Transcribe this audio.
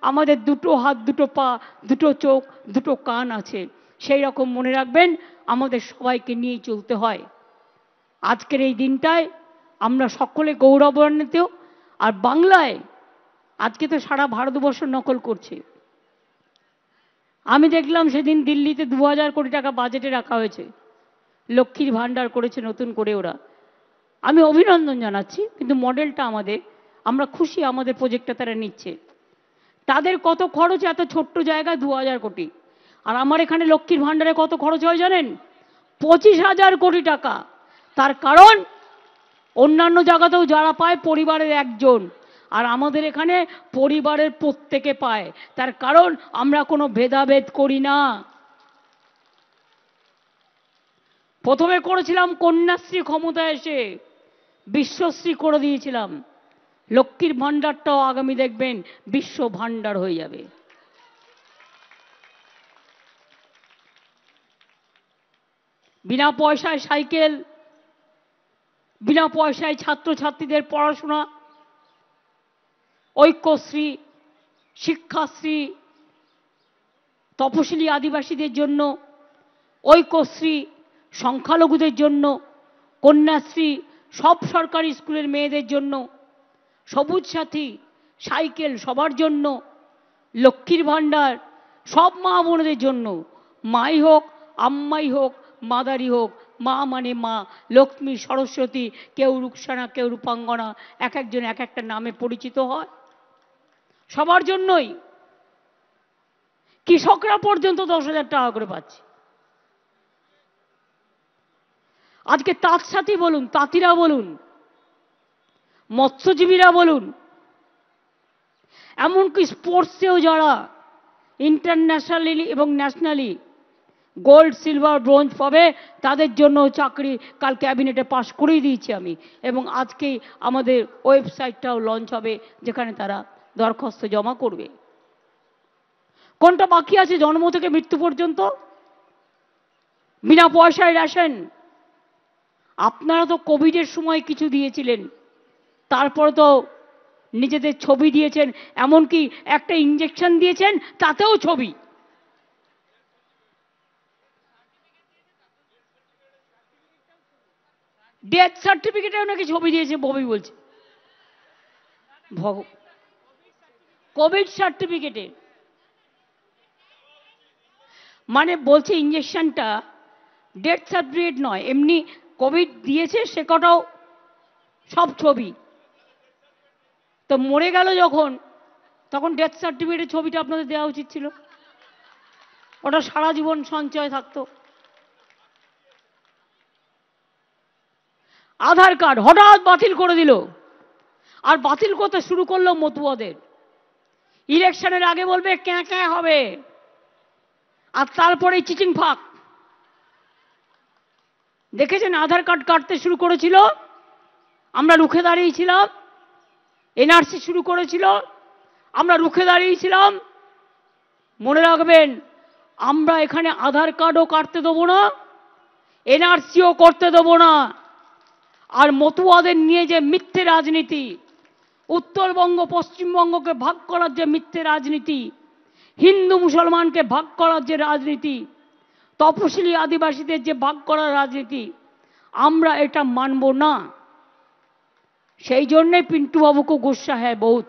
আমাদের দুটো হাত, দুটো পা, দুটো চোখ, দুটো কান আছে। সেই রকম মনে রাখবেন, আমাদের সবাইকে নিয়ে চলতে হয়। আজকের এই দিনটায় আমরা সকলে গৌরবান্বিত। আর বাংলায় আজকে তো সারা ভারতবর্ষ নকল করছে। আমি দেখলাম সেদিন দিল্লিতে 2000 কোটি টাকা বাজেটে রাখা হয়েছে, লক্ষ্মীর ভাণ্ডার করেছে নতুন করে ওরা। আমি অভিনন্দন জানাচ্ছি, কিন্তু মডেলটা আমাদের, আমরা খুশি আমাদের প্রজেক্টটা তারা নিচ্ছে। তাদের কত খরচ এত ছোট্ট জায়গায় 2000 কোটি, আর আমার এখানে লক্ষ্মীর ভাণ্ডারে কত খরচ হয় জানেন? 25,000 কোটি টাকা। তার কারণ অন্যান্য জায়গাতেও যারা পায় পরিবারের একজন, আর আমাদের এখানে পরিবারের প্রত্যেকে পায়। তার কারণ আমরা কোনো ভেদাভেদ করি না। প্রথমে করেছিলাম কন্যাশ্রী, ক্ষমতায় এসে বিশ্বশ্রী করে দিয়েছিলাম। লক্ষ্মীর ভাণ্ডারটাও আগামী দেখবেন বিশ্ব ভাণ্ডার হয়ে যাবে। বিনা পয়সায় সাইকেল, বিনা পয়সায় ছাত্রছাত্রীদের পড়াশোনা, ঐক্যশ্রী, শিক্ষাশ্রী, তপশিলি আদিবাসীদের জন্য ঐক্যশ্রী, সংখ্যালঘুদের জন্য কন্যাশ্রী, সব সরকারি স্কুলের মেয়েদের জন্য সবুজ সাথী, সাইকেল সবার জন্য, লক্ষ্মীর ভাণ্ডার সব মা বোনদের জন্য। মাই হোক, আম্মাই হোক, মাদারি হোক, মা মানে মা, লক্ষ্মী, সরস্বতী, কেউ রুকসানা, কেউ রূপাঙ্গনা, এক একজন এক একটা নামে পরিচিত হয়, সবার জন্যই। কৃষকরা পর্যন্ত 10,000 টাকা করে পাচ্ছে। আজকে তাঁত সাথী বলুন, তাঁতিরা বলুন, মৎস্যজীবীরা বলুন, এমনকি স্পোর্টসেও যারা ইন্টারন্যাশনালি এবং ন্যাশনালি গোল্ড, সিলভার, ব্রোঞ্জ পাবে, তাদের জন্য চাকরি কাল ক্যাবিনেটে পাশ করেই দিয়েছি আমি। এবং আজকেই আমাদের ওয়েবসাইটটাও লঞ্চ হবে, যেখানে তারা দরখাস্ত জমা করবে। কোনটা বাকি আছে? জন্ম থেকে মৃত্যু পর্যন্ত বিনা পয়সায় রেশন। আপনারা তো কোভিডের সময় কিছু দিয়েছিলেন, তারপরে তো নিজেদের ছবি দিয়েছেন, এমনকি একটা ইঞ্জেকশন দিয়েছেন, তাতেও ছবি। ডেথ সার্টিফিকেটেও নাকি ছবি দিয়েছে, ববি বলছে। কোভিড সার্টিফিকেটে মানে বলছে ইঞ্জেকশনটা ডেথ সার্টিফিকেট নয়, এমনি কোভিড দিয়েছে সে কটাও সব ছবি। তো মরে গেল যখন, তখন ডেথ সার্টিফিকেটের ছবিটা আপনাদের দেওয়া উচিত ছিল, ওটা সারা জীবন সঞ্চয় থাকতো। আধার কার্ড হঠাৎ বাতিল করে দিল, আর বাতিল করতে শুরু করলো মতুয়াদের। ইলেকশনের আগে বলবে ক্যাঁ ক্যাঁ হবে, আর তারপরে চিচিং ফাঁক। দেখেছেন আধার কার্ড কাটতে শুরু করেছিল, আমরা রুখে দাঁড়িয়েছিলাম। এনআরসি শুরু করেছিল, আমরা রুখে দাঁড়িয়েছিলাম। মনে রাখবেন, আমরা এখানে আধার কার্ডও কাটতে দেবো না, এনআরসিও করতে দেবো না। আর মতুয়াদের নিয়ে যে মিথ্যে রাজনীতি, উত্তরবঙ্গ পশ্চিমবঙ্গকে ভাগ করার যে মিথ্যে রাজনীতি, হিন্দু মুসলমানকে ভাগ করার যে রাজনীতি, তপশিলি আদিবাসীদের যে ভাগ করার রাজনীতি, আমরা এটা মানব না। সেই জন্যে পিন্টু বাবু কো গুस्सा है बहुत।